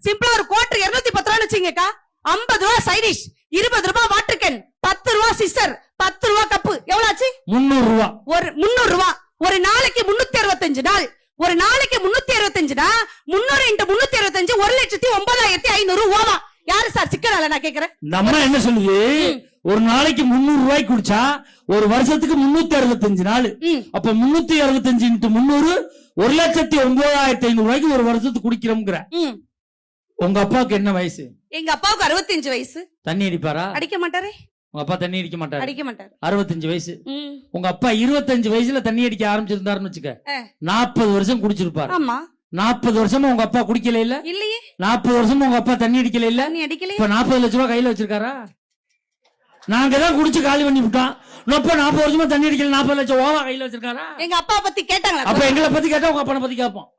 சிம்பிளா ஒரு கோட்டர் 210 ரூபான்னு வச்சுங்கக்கா. 50 ரூபா சைடிஷ், 20 ரூபாய் வாட்டர் கேன், 10 ரூபா சிஸ்டர், 10 ரூபா கப்பு. எவ்வளவு ஆச்சு? 300 ரூபா. ஒரு 300 ரூபா. ஒரு நாளைக்கு 365 நாள். ஒரு நாளைக்கு 365 300 × 365 1,09,500 ரூபா. யாரு சார் சிக்கனால நான் கேக்குறேன். இந்த அம்மா என்ன சொல்லுது? ஒரு நாளைக்கு 300 ரூபாய்க்கு குடிச்சா ஒரு வருஷத்துக்கு 365 நாள். அப்ப 365 × 300 1,09,500 ரூபாய்க்கு ஒரு வருஷத்துக்கு குடிக்கிறோம்ங்கற. உங்க அப்பாவுக்கு என்ன வயசு? எங்க அப்பாவுக்கு 65 வயசு. தண்ணி அடிப்பாரா? அடிக்க மாட்டாரே. உங்க அப்பா தண்ணி அடிக்க மாட்டாரு? அடிக்க மாட்டாரு. 65 வயசு. உங்க அப்பா 25 வயசுல தண்ணி அடிக்க ஆரம்பிச்சிருந்தாருன்னு வச்சுக்க, 40 வருஷம் குடிச்சிருப்பாரு. ஆமா. 40 வருஷமா உங்க அப்பா குடிக்கல இல்ல? இல்லையே. 40 வருஷமா உங்க அப்பா தண்ணி அடிக்கல இல்ல? இப்ப 40 லட்சம் ரூபாய் கையில வச்சிருக்காரா? நாங்க தான் குடிச்சு காலி பண்ணி விட்டோம். இப்ப 40 வருஷமா தண்ணி அடிக்கல, 40 லட்சம் ஓவா கையில வச்சிருக்காரா? எங்க அப்பா பத்தி கேட்டாங்களா? அப்ப எங்களை பத்தி கேட்டா உங்க அப்பனை பத்தி கேட்போம்.